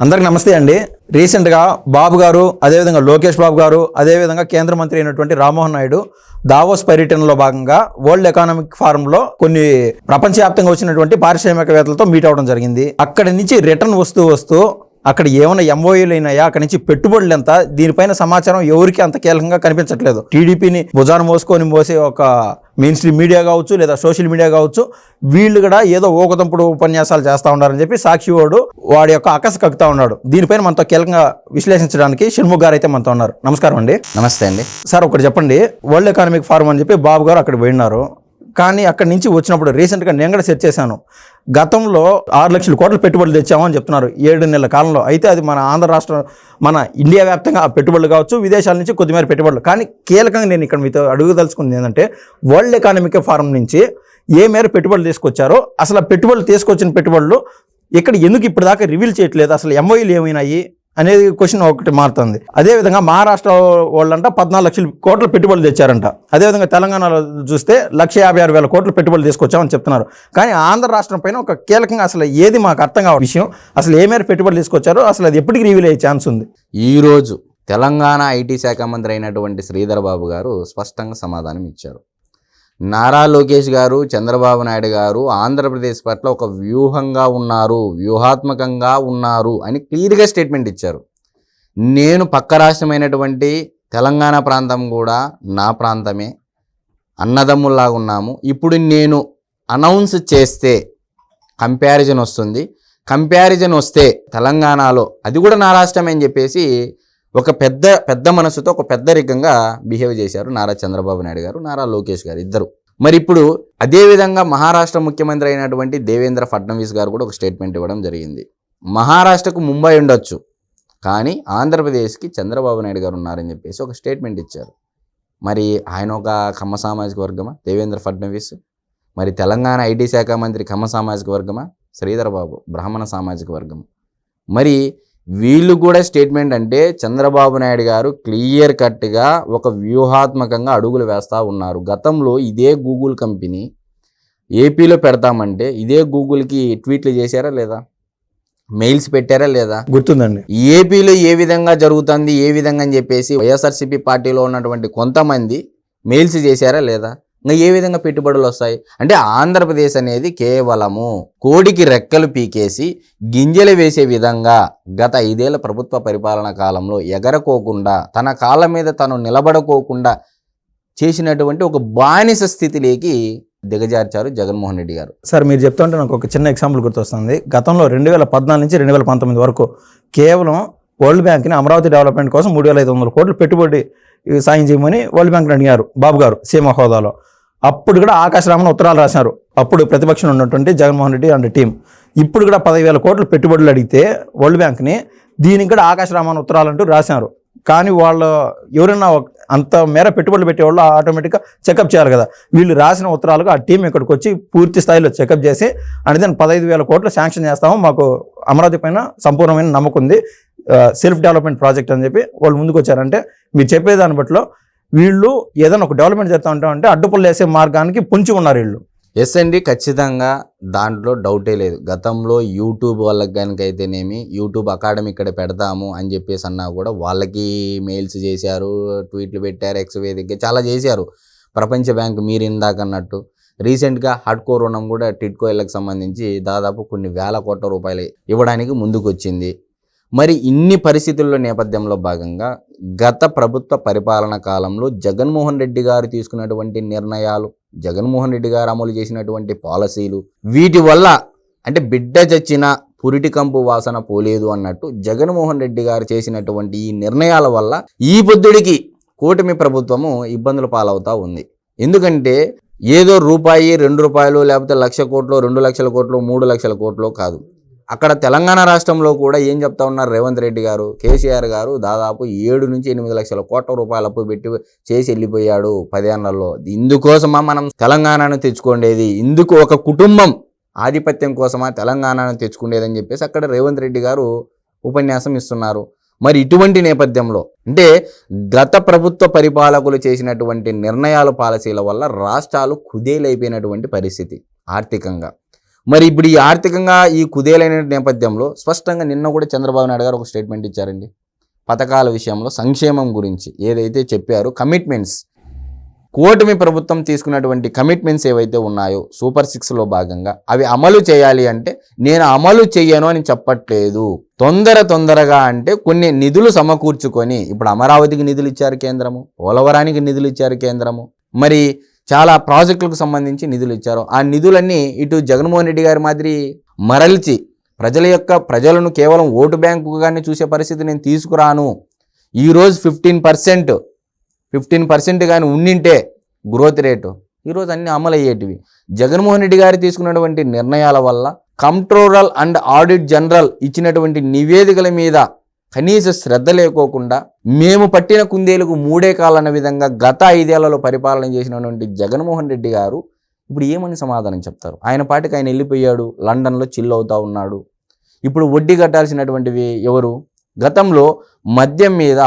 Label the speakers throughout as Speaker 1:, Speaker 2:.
Speaker 1: అందరికి నమస్తే అండి. రీసెంట్గా బాబు గారు, అదేవిధంగా లోకేష్ బాబు గారు, అదేవిధంగా కేంద్ర మంత్రి అయినటువంటి రామ్మోహన్ నాయుడు దావోస్ పర్యటనలో భాగంగా వరల్డ్ ఎకనామిక్ ఫారంలో కొన్ని ప్రపంచవ్యాప్తంగా వచ్చినటువంటి పారిశ్రామికవేత్తలతో మీట్ అవ్వడం జరిగింది. అక్కడి నుంచి రిటర్న్ వస్తూ అక్కడ ఏమైనా ఎంఓయూలు అయినాయా, అక్కడి నుంచి పెట్టుబడులు ఎంత, దీనిపైన సమాచారం ఎవరికి అంత కీలకంగా కనిపించట్లేదు. టీడీపీని భుజాన మోసే ఒక మెయిన్ స్ట్రీమ్ మీడియా కావచ్చు, లేదా సోషల్ మీడియా కావచ్చు, వీళ్ళు కూడా ఏదో ఊకదంపుడు ఉపన్యాసాలు చేస్తూ ఉన్నారని చెప్పి సాక్షివాడు వాడి యొక్క అకస కక్కుతా ఉన్నాడు. దీనిపైన మనతో కీలకంగా విశ్లేషించడానికి షణ్ముఖ్ గారు అయితే మనతో ఉన్నారు. నమస్కారం అండి.
Speaker 2: నమస్తే అండి.
Speaker 1: సార్, ఒకటి చెప్పండి. వరల్డ్ ఎకనామిక్ ఫారం అని చెప్పి బాబు గారు అక్కడ పోయినారు. కానీ అక్కడి నుంచి వచ్చినప్పుడు రీసెంట్గా నేను కూడా సెర్చ్ చేశాను. గతంలో 6 లక్షల కోట్ల పెట్టుబడులు తెచ్చామని చెప్తున్నారు 7 నెలల కాలంలో. అయితే అది మన ఆంధ్ర రాష్ట్రం, మన ఇండియా వ్యాప్తంగా ఆ పెట్టుబడులు కావచ్చు, విదేశాల నుంచి కొద్దిమేర పెట్టుబడులు. కానీ కీలకంగా నేను ఇక్కడ మీతో అడుగుదలుచుకుంది ఏంటంటే, వరల్డ్ ఎకనామిక్ ఫారం నుంచి ఏ మేర పెట్టుబడులు తీసుకొచ్చారో, అసలు ఆ పెట్టుబడులు తీసుకొచ్చిన పెట్టుబడులు ఇక్కడ ఎందుకు ఇప్పుడు దాకా రివీల్ చేయట్లేదు, అసలు ఎంఓయూలు ఏమైనాయి అనేది క్వశ్చన్ ఒకటి మారుతుంది. అదేవిధంగా మహారాష్ట్ర వాళ్ళంట 14 లక్షల కోట్ల పెట్టుబడులు తెచ్చారంట. అదేవిధంగా తెలంగాణలో చూస్తే 156,000 కోట్ల పెట్టుబడులు తీసుకొచ్చామని చెప్తున్నారు. కానీ ఆంధ్ర రాష్ట్రం పైన ఒక కీలకంగా అసలు ఏది మాకు అర్థం కావ విషయం, అసలు ఏ మేర పెట్టుబడులు తీసుకొచ్చారో అసలు అది ఎప్పటికీ రివీల్ అయ్యే ఛాన్స్ ఉంది.
Speaker 2: ఈరోజు తెలంగాణ ఐటీ శాఖ మంత్రి అయినటువంటి శ్రీధర్ బాబు గారు స్పష్టంగా సమాధానం ఇచ్చారు. నారా లోకేష్ గారు, చంద్రబాబు నాయుడు గారు ఆంధ్రప్రదేశ్ పట్ల ఒక వ్యూహాత్మకంగా ఉన్నారు అని క్లియర్గా స్టేట్మెంట్ ఇచ్చారు. నేను పక్క రాష్ట్రమైనటువంటి తెలంగాణ ప్రాంతం కూడా నా ప్రాంతమే, అన్నదమ్ముల్లాగా ఉన్నాము. ఇప్పుడు నేను అనౌన్స్ చేస్తే కంపారిజన్ వస్తుంది, కంపారిజన్ వస్తే తెలంగాణలో అది కూడా నా రాష్ట్రమే అని చెప్పేసి ఒక పెద్ద మనసుతో ఒక పెద్దరికంగా బిహేవ్ చేశారు నారా చంద్రబాబు నాయుడు గారు, నారా లోకేష్ గారు ఇద్దరు. మరి ఇప్పుడు అదేవిధంగా మహారాష్ట్ర ముఖ్యమంత్రి అయినటువంటి దేవేంద్ర ఫడ్నవీస్ గారు కూడా ఒక స్టేట్మెంట్ ఇవ్వడం జరిగింది. మహారాష్ట్రకు ముంబై ఉండొచ్చు, కానీ ఆంధ్రప్రదేశ్కి చంద్రబాబు నాయుడు గారు ఉన్నారని చెప్పేసి ఒక స్టేట్మెంట్ ఇచ్చారు. మరి ఆయన ఒక కమ్మ సామాజిక వర్గమా దేవేంద్ర ఫడ్నవీస్? మరి తెలంగాణ ఐటీ శాఖ మంత్రి కమ్మ సామాజిక వర్గమా? శ్రీధర్ బాబు బ్రాహ్మణ సామాజిక వర్గం. మరి వీళ్ళు కూడా స్టేట్మెంట్ అంటే చంద్రబాబు నాయుడు గారు క్లియర్ కట్గా ఒక వ్యూహాత్మకంగా అడుగులు వేస్తూ ఉన్నారు. గతంలో ఇదే గూగుల్ కంపెనీ ఏపీలో పెడతామంటే ఇదే గూగుల్కి ట్వీట్లు చేశారా లేదా, మెయిల్స్ పెట్టారా లేదా
Speaker 1: గుర్తుందండి.
Speaker 2: ఏపీలో ఏ విధంగా జరుగుతుంది, ఏ విధంగా అని చెప్పేసి వైఎస్ఆర్సీపీ పార్టీలో ఉన్నటువంటి కొంతమంది మెయిల్స్ చేశారా లేదా? ఇంకా ఏ విధంగా పెట్టుబడులు వస్తాయి అంటే ఆంధ్రప్రదేశ్ అనేది కేవలము కోడికి రెక్కలు పీకేసి గింజలు వేసే విధంగా గత 5 ఏళ్ల ప్రభుత్వ పరిపాలన కాలంలో ఎగరకోకుండా తన కాళ్ళ మీద తను నిలబడుకోకుండా చేసినటువంటి ఒక బానిస స్థితిలోకి దిగజార్చారు జగన్మోహన్ రెడ్డి గారు.
Speaker 1: సార్, మీరు చెప్తుంటే నాకు ఒక చిన్న ఎగ్జాంపుల్ గుర్తొస్తుంది. గతంలో 2014 నుంచి 2019 వరకు కేవలం వరల్డ్ బ్యాంక్ని అమరావతి డెవలప్మెంట్ కోసం 3,500 కోట్లు పెట్టుబడి సాయం చేయమని వరల్డ్ బ్యాంక్ని అడిగారు బాబు గారు సీఎం హోదాలో. అప్పుడు కూడా ఆకాశ రామన్ ఉత్తరాలు రాశారు, అప్పుడు ప్రతిపక్షంలో ఉన్నటువంటి జగన్మోహన్ రెడ్డి అండ్ టీం. ఇప్పుడు కూడా 10,000 కోట్ల పెట్టుబడులు అడిగితే వరల్డ్ బ్యాంక్ని దీనికి కూడా ఆకాశ రామన్ ఉత్తరాలు అంటూ రాశారు. కానీ వాళ్ళు ఎవరైనా అంత మేర పెట్టుబడులు పెట్టేవాళ్ళు ఆటోమేటిక్గా చెకప్ చేయాలి కదా. వీళ్ళు రాసిన ఉత్తరాలకు ఆ టీం ఇక్కడికి వచ్చి పూర్తి స్థాయిలో చెకప్ చేసి అంటే 15,000 కోట్లు శాంక్షన్ చేస్తాము, మాకు అమరావతి పైన సంపూర్ణమైన నమ్మకం ఉంది, సెల్ఫ్ డెవలప్మెంట్ ప్రాజెక్ట్ అని చెప్పి వాళ్ళు ముందుకు వచ్చారంటే మీరు చెప్పేదాన్ని బట్లో వీళ్ళు ఏదైనా ఒక డెవలప్మెంట్ చేస్తూ ఉంటామంటే అడ్డుపుల్లు వేసే మార్గానికి పొంచి ఉన్నారు వీళ్ళు.
Speaker 2: ఎస్ అండి, ఖచ్చితంగా దాంట్లో డౌటే లేదు. గతంలో యూట్యూబ్ వాళ్ళకి కనుకైతేనేమి యూట్యూబ్ అకాడమీ ఇక్కడ పెడతాము అని చెప్పేసి అన్నా కూడా వాళ్ళకి మెయిల్స్ చేశారు, ట్వీట్లు పెట్టారు, ఎక్స్ వేదిక చాలా చేశారు. ప్రపంచ బ్యాంక్ మీరు ఇందాకన్నట్టు రీసెంట్గా హడ్కో రుణం కూడా టిడ్కో ఇళ్ళకి సంబంధించి దాదాపు కొన్ని వేల కోట్ల రూపాయలు ఇవ్వడానికి ముందుకు వచ్చింది. మరి ఇన్ని పరిస్థితుల్లో నేపథ్యంలో భాగంగా గత ప్రభుత్వ పరిపాలన కాలంలో జగన్మోహన్ రెడ్డి గారు తీసుకున్నటువంటి నిర్ణయాలు, జగన్మోహన్ రెడ్డి గారు అమలు చేసినటువంటి పాలసీలు, వీటి వల్ల అంటే బిడ్డ చచ్చిన పురిటి కంపు వాసన పోలేదు అన్నట్టు జగన్మోహన్ రెడ్డి గారు చేసినటువంటి ఈ నిర్ణయాల వల్ల ఈ పొద్దుడికి కూటమి ప్రభుత్వము ఇబ్బందులు పాలవుతూ ఉంది. ఎందుకంటే ఏదో రూపాయి 2 రూపాయలు లేకపోతే 1,00,000 కోట్లు 2 లక్షల కోట్లు 3 లక్షల కోట్లు కాదు. అక్కడ తెలంగాణ రాష్ట్రంలో కూడా ఏం చెప్తా ఉన్నారు రేవంత్ రెడ్డి గారు, కేసీఆర్ గారు దాదాపు 7 నుంచి 8 లక్షల కోట్ల రూపాయలు అప్పు పెట్టి చేసి వెళ్ళిపోయాడు 10 ఏళ్లలో. ఇందుకోసమా మనం తెలంగాణను తెచ్చుకోండేది, ఇందుకు ఒక కుటుంబం ఆధిపత్యం కోసమా తెలంగాణను తెచ్చుకునేది అని చెప్పేసి అక్కడ రేవంత్ రెడ్డి గారు ఉపన్యాసం ఇస్తున్నారు. మరి ఇటువంటి నేపథ్యంలో అంటే గత ప్రభుత్వ పరిపాలకులు చేసినటువంటి నిర్ణయాలు, పాలసీల వల్ల రాష్ట్రాలు కుదేలైపోయినటువంటి పరిస్థితి ఆర్థికంగా. మరి ఇప్పుడు ఈ ఆర్థికంగా ఈ కుదేలైన నేపథ్యంలో స్పష్టంగా నిన్న కూడా చంద్రబాబు నాయుడు గారు ఒక స్టేట్మెంట్ ఇచ్చారండి. పథకాల విషయంలో సంక్షేమం గురించి ఏదైతే చెప్పారో కమిట్మెంట్స్, కూటమి ప్రభుత్వం తీసుకున్నటువంటి కమిట్మెంట్స్ ఏవైతే ఉన్నాయో సూపర్ 6లో భాగంగా అవి అమలు చేయాలి అంటే నేను అమలు చెయ్యను అని చెప్పట్లేదు. తొందరగా అంటే కొన్ని నిధులు సమకూర్చుకొని, ఇప్పుడు అమరావతికి నిధులు ఇచ్చారు కేంద్రము, పోలవరానికి నిధులు ఇచ్చారు కేంద్రము, మరి చాలా ప్రాజెక్టులకు సంబంధించి నిధులు ఇచ్చారు. ఆ నిధులన్నీ ఇటు జగన్మోహన్ రెడ్డి గారి మాదిరి మరల్చి ప్రజలను కేవలం ఓటు బ్యాంకుగానే చూసే పరిస్థితి నేను తీసుకురాను. ఈరోజు 15% కానీ ఉండింటే గ్రోత్ రేటు ఈరోజు అన్ని అమలు అయ్యేటివి. జగన్మోహన్ రెడ్డి గారు తీసుకున్నటువంటి నిర్ణయాల వల్ల కంట్రోలర్ అండ్ ఆడిట్ జనరల్ ఇచ్చినటువంటి నివేదికల మీద కనీస శ్రద్ధ లేకోకుండా మేము పట్టిన కుందేలకు 3 కాలన్న విధంగా గత 5 ఏళ్లలో పరిపాలన చేసినటువంటి జగన్మోహన్ రెడ్డి గారు ఇప్పుడు ఏమని సమాధానం చెప్తారు? ఆయన పాటికి ఆయన వెళ్ళిపోయాడు, లండన్లో చిల్ అవుతా ఉన్నాడు. ఇప్పుడు వడ్డీ కట్టాల్సినటువంటివి ఎవరు? గతంలో మద్యం మీద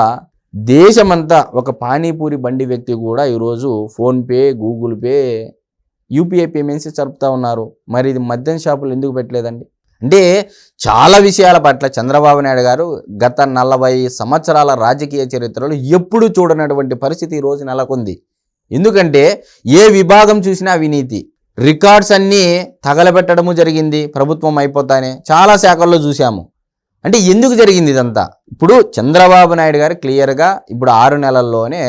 Speaker 2: దేశమంతా ఒక పానీపూరి బండి వ్యక్తి కూడా ఈరోజు PhonePe, Google pay, UPI payments జరుపుతూ ఉన్నారు. మరి ఇది మద్యం షాపులు ఎందుకు పెట్టలేదండి? అంటే చాలా విషయాల పట్ల చంద్రబాబు నాయుడు గారు గత 40 సంవత్సరాల రాజకీయ చరిత్రలో ఎప్పుడు చూడనటువంటి పరిస్థితి ఈరోజు నెలకొంది. ఎందుకంటే ఏ విభాగం చూసినా అవినీతి, రికార్డ్స్ అన్నీ తగలబెట్టడము జరిగింది ప్రభుత్వం అయిపోతానే. చాలా శాఖల్లో చూసాము. అంటే ఎందుకు జరిగింది ఇదంతా? ఇప్పుడు చంద్రబాబు నాయుడు గారు క్లియర్గా ఇప్పుడు 6 నెలల్లోనే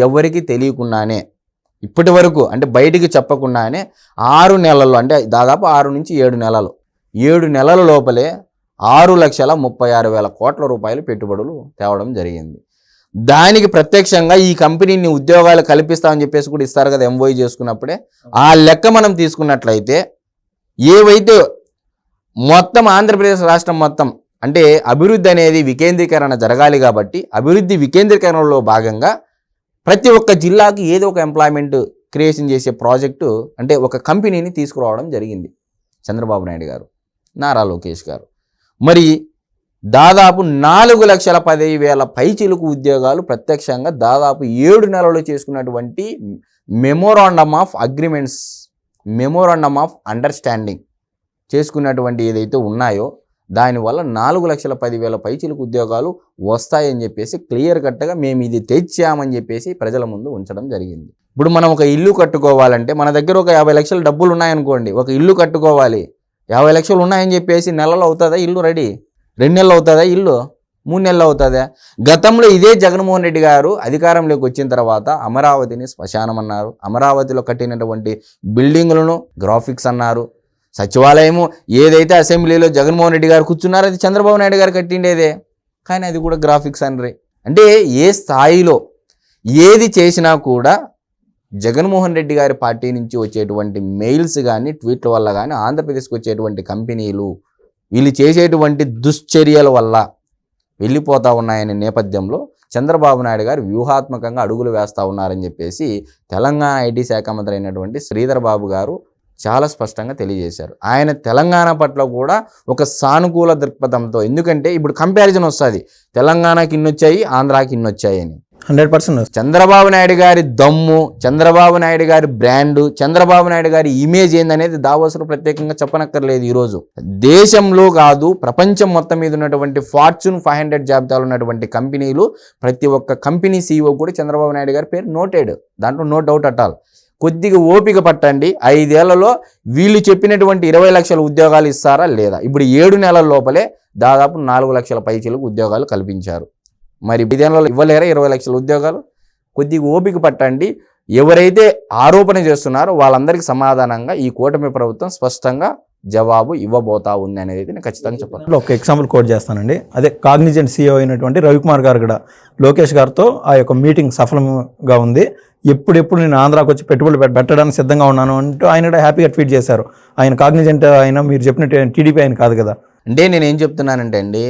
Speaker 2: ఎవరికి తెలియకుండానే ఇప్పటి వరకు అంటే బయటికి చెప్పకుండానే 6 నెలల్లో అంటే దాదాపు 6 నుంచి 7 నెలలు 7 నెలల లోపలే 6,36,000 కోట్ల రూపాయలు పెట్టుబడులు తేవడం జరిగింది. దానికి ప్రత్యక్షంగా ఈ కంపెనీని ఉద్యోగాలు కల్పిస్తామని చెప్పేసి కూడా ఇస్తారు కదా ఎంఓయూ చేసుకున్నప్పుడే. ఆ లెక్క మనం తీసుకున్నట్లయితే ఏవైతే మొత్తం ఆంధ్రప్రదేశ్ రాష్ట్రం మొత్తం అంటే అభివృద్ధి అనేది వికేంద్రీకరణ జరగాలి కాబట్టి అభివృద్ధి వికేంద్రీకరణలో భాగంగా ప్రతి ఒక్క జిల్లాకి ఏదో ఒక ఎంప్లాయ్మెంట్ క్రియేషన్ చేసే ప్రాజెక్టు అంటే ఒక కంపెనీని తీసుకురావడం జరిగింది చంద్రబాబు నాయుడు గారు, నారా లోకేష్ గారు. మరి దాదాపు 4,10,000 పైచిలుకు ఉద్యోగాలు ప్రత్యక్షంగా దాదాపు 7 నెలల్లో చేసుకున్నటువంటి memorandum of agreements, memorandum of understanding చేసుకున్నటువంటి ఏదైతే ఉన్నాయో దానివల్ల 4,10,000 పైచిలుకు ఉద్యోగాలు వస్తాయని చెప్పేసి క్లియర్ కట్గా మేము ఇది తెచ్చామని చెప్పేసి ప్రజల ముందు ఉంచడం జరిగింది. ఇప్పుడు మనం ఒక ఇల్లు కట్టుకోవాలంటే మన దగ్గర ఒక 50 లక్షల డబ్బులు ఉన్నాయనుకోండి, ఒక ఇల్లు కట్టుకోవాలి, 50 లక్షలు ఉన్నాయని చెప్పేసి నెలలో అవుతుందా ఇల్లు రెడీ? 2 నెలలు అవుతుందా ఇల్లు? 3 నెలలు అవుతుందా? గతంలో ఇదే జగన్మోహన్ రెడ్డి గారు అధికారంలోకి వచ్చిన తర్వాత అమరావతిని శ్మశానం అన్నారు, అమరావతిలో కట్టినటువంటి బిల్డింగులను గ్రాఫిక్స్ అన్నారు, సచివాలయము ఏదైతే అసెంబ్లీలో జగన్మోహన్ రెడ్డి గారు కూర్చున్నారో అది చంద్రబాబు నాయుడు గారు కట్టిండేదే, కానీ అది కూడా గ్రాఫిక్స్ అనరే. అంటే ఏ స్థాయిలో ఏది చేసినా కూడా జగన్మోహన్ రెడ్డి గారి పార్టీ నుంచి వచ్చేటువంటి మెయిల్స్ కానీ ట్వీట్ల వల్ల కానీ ఆంధ్రప్రదేశ్కి వచ్చేటువంటి కంపెనీలు వీళ్ళు చేసేటువంటి దుశ్చర్యల వల్ల వెళ్ళిపోతూ ఉన్నాయనే నేపథ్యంలో చంద్రబాబు నాయుడు గారు వ్యూహాత్మకంగా అడుగులు వేస్తూ ఉన్నారని చెప్పేసి తెలంగాణ ఐటీ శాఖ మంత్రి అయినటువంటి శ్రీధర్ బాబు గారు చాలా స్పష్టంగా తెలియజేశారు. ఆయన తెలంగాణ పట్ల కూడా ఒక సానుకూల దృక్పథంతో, ఎందుకంటే ఇప్పుడు కంపారిజన్ వస్తుంది తెలంగాణకి ఇన్ని వచ్చాయి ఆంధ్రాకి ఇన్ని వచ్చాయి అని.
Speaker 1: 100%
Speaker 2: చంద్రబాబు నాయుడు గారి దమ్ము, చంద్రబాబు నాయుడు గారి బ్రాండు, చంద్రబాబు నాయుడు గారి ఇమేజ్ ఏందనేది దావోస్లో ప్రత్యేకంగా చెప్పనక్కర్లేదు. ఈరోజు దేశంలో కాదు ప్రపంచం మొత్తం మీద ఉన్నటువంటి ఫార్చ్యూన్ 500 జాబితాలో ఉన్నటువంటి కంపెనీలు ప్రతి ఒక్క కంపెనీ CEO కూడా చంద్రబాబు నాయుడు గారి పేరు నోటెడ్, దాంట్లో నో డౌట్ అట్ ఆల్. కొద్దిగా ఓపిక పట్టండి, 5 ఏళ్లలో వీళ్ళు చెప్పినటువంటి 20 లక్షల ఉద్యోగాలు ఇస్తారా లేదా? ఇప్పుడు 7 నెలల లోపలే దాదాపు 4 లక్షల పైచీలకు ఉద్యోగాలు కల్పించారు. మరి 5 ఏళ్లలో ఇవ్వలేరా 20 లక్షల ఉద్యోగాలు? కొద్దిగా ఓపిక పట్టండి. ఎవరైతే ఆరోపణ చేస్తున్నారో వాళ్ళందరికీ సమాధానంగా ఈ కూటమి ప్రభుత్వం స్పష్టంగా జవాబు ఇవ్వబోతా ఉంది అనేది నేను ఖచ్చితంగా చెప్పాలి.
Speaker 1: ఒక ఎగ్జాంపుల్ కోట్ చేస్తానండి. అదే కాగ్నిజెంట్ CEO అయినటువంటి రవికుమార్ గారు కూడా లోకేష్ గారితో ఆ యొక్క మీటింగ్ సఫలంగా ఉంది, ఎప్పుడెప్పుడు నేను ఆంధ్రాకి వచ్చి పెట్టుబడులు పెట్టడానికి సిద్ధంగా ఉన్నాను అంటూ ఆయన కూడా హ్యాపీగా ట్వీట్ చేశారు. ఆయన కాగ్నిజెంట్ అయినా మీరు చెప్పినట్టు టీడీపీ ఆయన కాదు కదా.
Speaker 2: అంటే నేనేం చెప్తున్నానంటే అండి,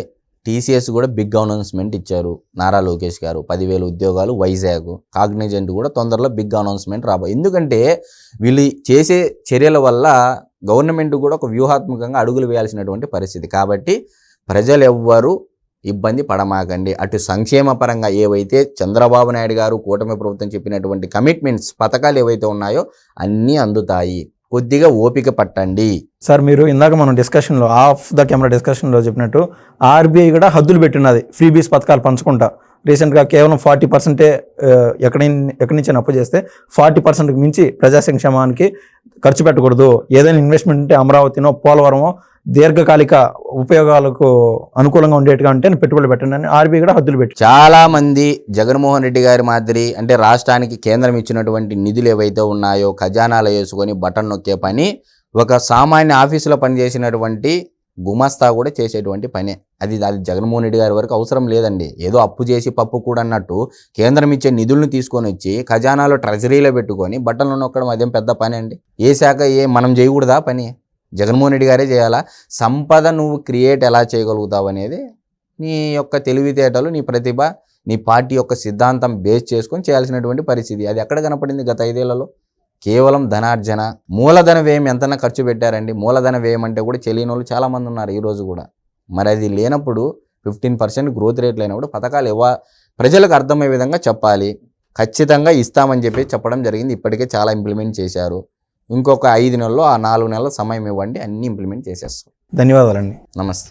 Speaker 2: TCS కూడా బిగ్ అనౌన్స్మెంట్ ఇచ్చారు నారా లోకేష్ గారు, 10,000 ఉద్యోగాలు వైజాగ్. కాగ్నిజెంట్ కూడా తొందరలో బిగ్ అనౌన్స్మెంట్ రాబోయే. ఎందుకంటే వీళ్ళు చేసే చర్యల వల్ల గవర్నమెంట్ కూడా ఒక వ్యూహాత్మకంగా అడుగులు వేయాల్సినటువంటి పరిస్థితి. కాబట్టి ప్రజలు ఎవ్వరూ ఇబ్బంది పడమాకండి. అటు సంక్షేమ పరంగా ఏవైతే చంద్రబాబు నాయుడు గారు కూటమి ప్రభుత్వం చెప్పినటువంటి కమిట్మెంట్స్ పథకాలు ఏవైతే ఉన్నాయో అన్నీ అందుతాయి. కొద్దిగా ఓపిక పట్టండి.
Speaker 1: సార్ మీరు ఇందాక మనం డిస్కషన్లో ఆఫ్ ద కెమెరా డిస్కషన్లో చెప్పినట్టు ఆర్బీఐ కూడా హద్దులు పెట్టినది ఫ్రీ బీస్ పథకాలు పంచుకుంటా. రీసెంట్గా కేవలం 40% ఎక్కడి నుంచి అప్పు చేస్తే 40%కి మించి ప్రజా సంక్షేమానికి ఖర్చు పెట్టకూడదు. ఏదైనా ఇన్వెస్ట్మెంట్ ఉంటే అమరావతినో పోలవరమో దీర్ఘకాలిక ఉపయోగాలకు అనుకూలంగా ఉండేట్టుగా అంటే పెట్టుబడులు పెట్టండి అని ఆర్బీఐ కూడా హద్దులు పెట్టి.
Speaker 2: చాలా మంది జగన్మోహన్ రెడ్డి గారి మాదిరి అంటే రాష్ట్రానికి కేంద్రం ఇచ్చినటువంటి నిధులు ఏవైతే ఉన్నాయో ఖజానాలు వేసుకొని బటన్ నొక్కే పని ఒక సామాన్య ఆఫీసులో పనిచేసినటువంటి గుమస్తా కూడా చేసేటువంటి పనే. అది జగన్మోహన్ రెడ్డి గారి వరకు అవసరం లేదండి. ఏదో అప్పు చేసి పప్పు కూడా అన్నట్టు కేంద్రం ఇచ్చే నిధులను తీసుకొని వచ్చి ఖజానాలో ట్రెజరీలో పెట్టుకొని బట్టలు నొక్కడం అదేం పెద్ద పని అండి? ఏ శాఖ మనం చేయకూడదా పని? జగన్మోహన్ రెడ్డి గారే చేయాలా? సంపద నువ్వు క్రియేట్ ఎలా చేయగలుగుతావు అనేది నీ యొక్క తెలివితేటలు, నీ ప్రతిభ, నీ పార్టీ యొక్క సిద్ధాంతం బేస్ చేసుకొని చేయాల్సినటువంటి పరిస్థితి. అది ఎక్కడ కనపడింది గత 5 ఏళ్లలో? కేవలం ధనార్జన, మూలధన వ్యయం ఎంతైనా ఖర్చు పెట్టారండి. మూలధన వ్యయం అంటే కూడా తెలియని వాళ్ళు చాలామంది ఉన్నారు ఈరోజు కూడా. మరి అది లేనప్పుడు 15% గ్రోత్ రేట్ లేనప్పుడు పథకాలు ప్రజలకు అర్థమయ్యే విధంగా చెప్పాలి. ఖచ్చితంగా ఇస్తామని చెప్పడం జరిగింది. ఇప్పటికే చాలా ఇంప్లిమెంట్ చేశారు. ఇంకొక 5 నెలల్లో ఆ 4 నెలల సమయం ఇవ్వండి, అన్ని ఇంప్లిమెంట్ చేసేస్తాం.
Speaker 1: ధన్యవాదాలండి.
Speaker 2: నమస్తే.